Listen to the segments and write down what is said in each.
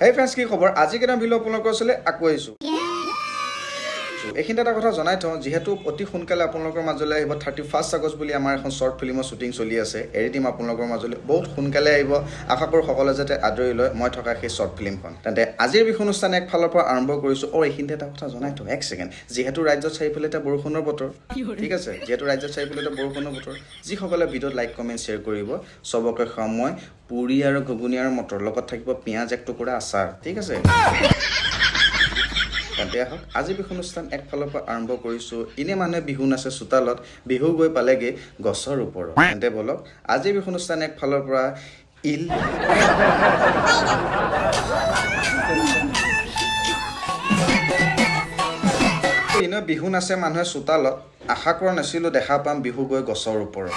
Hey friends, কি খবৰ? আজি কেনে ভিডিও আপোনালোকৰ ওচৰলৈ আকৌ আহিছো। এইখিনিতে এটা কথা জনাই থওঁ, যেহেতু অতি সোনকালে আপোনালোকৰ মাজলৈ আহিব 31 আগষ্ট বুলি আমাৰ এখন শৰ্ট ফিল্মৰ শ্বুটিং চলি আছে। এৰি দিম আপোনালোকৰ মাজলৈ বহুত সোনকালে আহিব। আশা কৰোঁ সকলোৱে যাতে আদৰি লয় মই থকা সেই শৰ্ট ফিল্মখন। তেন্তে আজিৰ বিহু অনুষ্ঠান একফালৰ পৰা আৰম্ভ কৰিছো। এইখিনিতে এটা কথা জনাই থওঁ, এক ছেকেণ্ড। যেহেতু ৰাজ্যত চাৰিফালে এটা বৰষুণৰ বতৰ, ঠিক আছে? যেহেতু ৰাজ্যত চাৰিফালে এটা বৰষুণৰ বতৰ, যিসকলে ভিডিঅ'ত লাইক কমেণ্ট শ্বেয়াৰ কৰিব চবকে সময় পুৰি আৰু ঘুগুনি আৰু মটৰ লগত থাকিব পিঁয়াজ এক টুকুৰা আচাৰ, ঠিক আছে? তেন্তে হওক আজি বিহু অনুষ্ঠান একফালৰ পৰা আৰম্ভ কৰিছোঁ। এনে মানুহে বিহু নাচে চোতালত, বিহু গৈ পালেগৈ গছৰ ওপৰত। তেন্তে বলক আজি বিহু অনুষ্ঠান একফালৰ পৰা এনে বিহু নাচে মানুহে চোতালত, আশা কৰা নাছিলোঁ দেখা পাম বিহু গৈ গছৰ ওপৰত।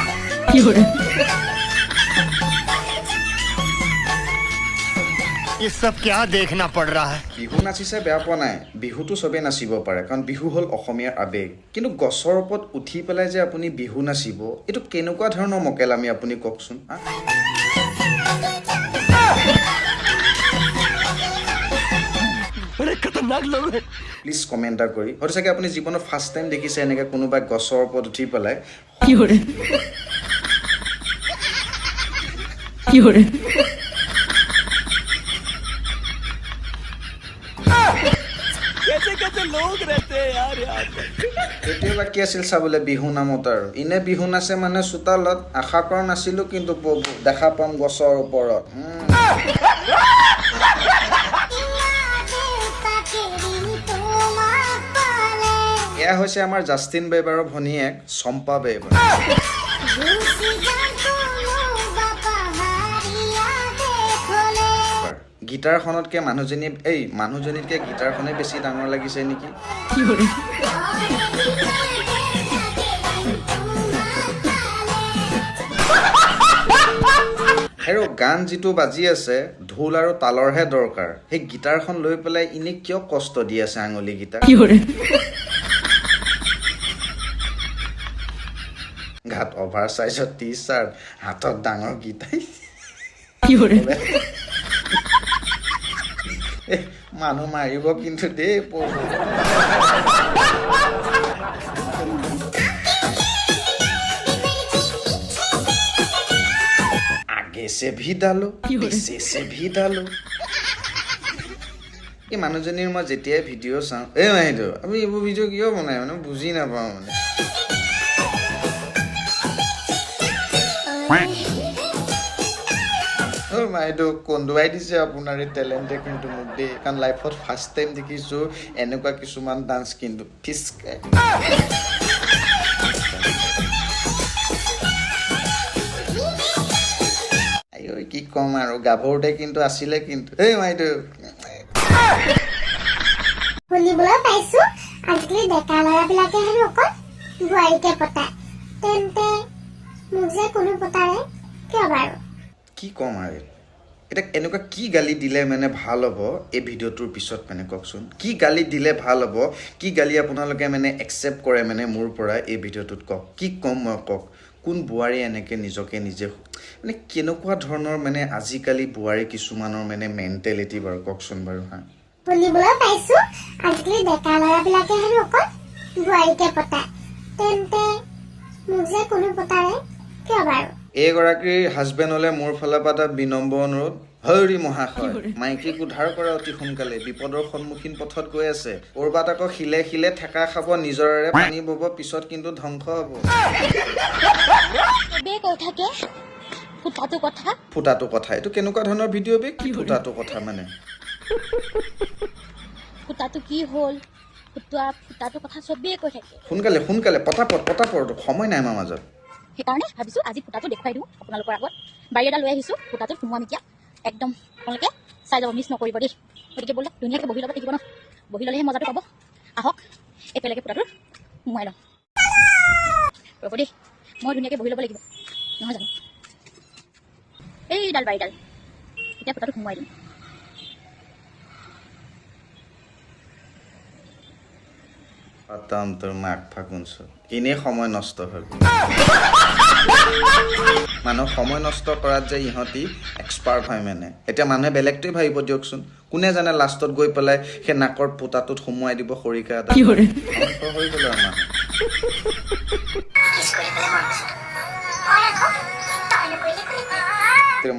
ये सब क्या देखना पड़ रहा है? বিহু নাচিছে বেয়া পোৱা নাই, বিহুটো চবেই নাচিব পাৰে, কাৰণ বিহু হ'ল অসমীয়াৰ আৱেগ। কিন্তু গছৰ ওপৰত উঠি পেলাই যে আপুনি বিহু নাচিব, এইটো কেনেকুৱা ধৰণৰ মকেলামি আপুনি কওকচোন। প্লিজ কমেণ্ট এটা কৰি, হয়তো চাগে আপুনি জীৱনত ফাৰ্ষ্ট টাইম দেখিছে এনেকৈ কোনোবাই গছৰ ওপৰত উঠি পেলাই এতিয়া বাকী আছিল চাবলৈ বিহু নামত আৰু এনে বিহু নাচে মানে চোতালত, আশা কৰা নাছিলোঁ কিন্তু দেখা পাম গছৰ ওপৰত। এয়া হৈছে আমাৰ জাষ্টিন বেবাৰৰ ভনীয়েক চম্পা বেবাৰ। গীটাৰখনতকৈ মানুহজনীতকৈ গীটাৰখনে বেছি ডাঙৰ লাগিছে নেকি? আৰু গান যিটো বাজি আছে ঢোল আৰু তালৰহে দৰকাৰ, সেই গীটাৰখন লৈ পেলাই এনে কিয় কষ্ট দি আছে আঙুলি গীটাৰ? গাত অভাৰ চাইজৰ টি চাৰ্ট, হাতত ডাঙৰ গীটাৰ। মানুহ মাৰিব কিন্তু দেই। আগে সে ভি ডালো, পিছে সে ভি ডালো। এই মানুহজনীৰ মই যেতিয়াই ভিডিঅ' চাওঁ, মাহিটো আমি এইবোৰ ভিডিঅ' কিয় বনাই মানে বুজি নাপাওঁ মানে। মাইটো কন্দুৱাই দিছে আপোনাৰ এই টেলেণ্টে কিন্তু মোক দেই, কাৰণ লাইফত ফাৰ্ষ্ট টাইম দেখিছোঁ এনেকুৱা কিছুমান ডান্স কিন্তু ফিচকে। কি ক'ম আৰু গাভৰুতে কিন্তু আছিলে কিন্তু মাইটো শুনিবলৈ পাইছো আজিকালি ডেকা ল'ৰাবিলাকে হেনো অকল বোৱাৰীকে পতায়, তেন্তে মোক যে কোনো পতাৰে কিয় বাৰু? কি ক'ম আৰু এতিয়া এনেকুৱা কি গালি দিলে মানে ভাল হ'ব এই ভিডিঅ'টোৰ পিছত মানে কওকচোন? কি গালি দিলে ভাল হ'ব, কি গালি আপোনালোকে মানে একচেপ্ট কৰে মানে মোৰ পৰা এই ভিডিঅ'টোত কওক। কি ক'ম মই কওক? কোন বোৱাৰী এনেকৈ নিজকে নিজে মানে কেনেকুৱা ধৰণৰ মানে আজিকালি বোৱাৰী কিছুমানৰ মানে মেণ্টেলিটি বাৰু কওকচোন বাৰু। শুনিবলৈ পাইছো আজিকালি ডেকা ল'ৰাবিলাকে হেনো অকল বোৱাৰীকে পতায়, তেন্তে মোক যে কোনো পতাৰে কিয় বাৰু? এইগৰাকীৰ হাজবেণ্ডলৈ মোৰ ফালৰ পৰা এটা বিনম্ৰ অনুৰোধ, হৰি মহাশয় মাইকীক উদ্ধাৰ কৰা অতি সোনকালে, বিপদৰ সন্মুখীন পথত গৈ আছে। ক'ৰবাত আকৌ শিলে শিলে ঠেকা খাব, নিজৰেৰে পানী বব, পিছত কিন্তু ধ্বংস হ'ব। ফুটাটো কথা এইটো কেনেকুৱা ধৰণৰ ভিডিঅ' বে? কি ফুটাটো কথা মানে? ফুটাটো কি হ'ল? ফুটাটো কথা চবেই কৈ থাকে। সোনকালে সোনকালে পটাপট সময় নাই আমাৰ মাজত। সেইকাৰণে ভাবিছোঁ আজি ফুটাটো দেখুৱাই দিওঁ আপোনালোকৰ আগত। বাৰী এটা লৈ আহিছোঁ, ফুটাটোত সোমোৱাম এতিয়া। একদম আপোনালোকে চাই যাব, মিছ নকৰিব দেই। গতিকে ব'লক ধুনীয়াকৈ বহি ল'ব লাগিব ন, বহি ল'লেহে মজাটো পাব। আহক একেলগে ফুটাটোত সোমোৱাই লওঁ। ৰ'ব দেই, মই ধুনীয়াকৈ বহি ল'ব লাগিব নহয় জানো? এইডাল বাৰীডাল এতিয়া ফুটাটোত সোমোৱাই দিম। পাতাম তোৰ মাক ফাগুন এনেই সময় নষ্ট হ'ল। মানুহ সময় নষ্ট কৰাত যে ইহঁতি এক্সপাৰ্ট হয় মানে এতিয়া মানুহে বেলেগটোৱে ভাবিব দিয়কচোন কোনে জানে লাষ্টত গৈ পেলাই সেই নাকৰ পোতাটোত সোমোৱাই দিব খৰিকা এটা হৈ গ'ল আৰু মানুহ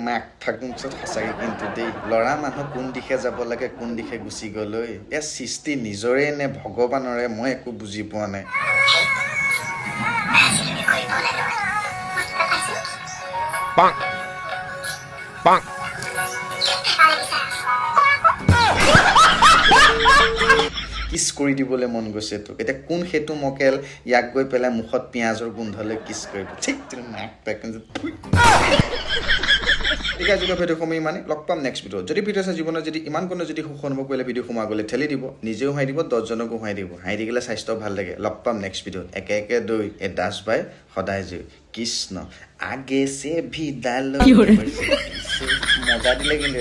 মাক থাকোঁ পিছত সঁচাকৈ কিন্তু দেই ল'ৰা মানুহ কোন দিশে যাব লাগে কোন দিশে গুচি গ'লৈ এয়া সৃষ্টি নিজৰে নে ভগৱানৰে মই একো বুজি পোৱা নাই Bonk. Bonk. কিছ কৰি দিবলৈ মন গৈছে তোক এতিয়া কোন সেইটো মকেল ইয়াক গৈ পেলাই মুখত পিঁয়াজৰ গোন্ধলৈ কিছ কৰিব ঠিক তোৰ মাক তাক ঠিক আছে ভিডিঅ' সময় ইমানে লগ পাম নেক্সট ভিডিঅ'ত যদি ভিডিঅ' চাই জীৱনত যদি ইমান কোনো যদি সুখ অনুভৱ কৰিলে ভিডিঅ' সোমাই গ'লে ঠেলি দিব নিজেও হাঁহি দিব 10জনকো হাঁহি দিব হাঁহি থাকিলে স্বাস্থ্য ভাল লাগে লগ পাম নেক্সট ভিডিঅ'ত একে একে দৈ এ দাস বাই সদায় জুই কৃষ্ণ আগে সে ভি ডাল মজা দিলে কিন্তু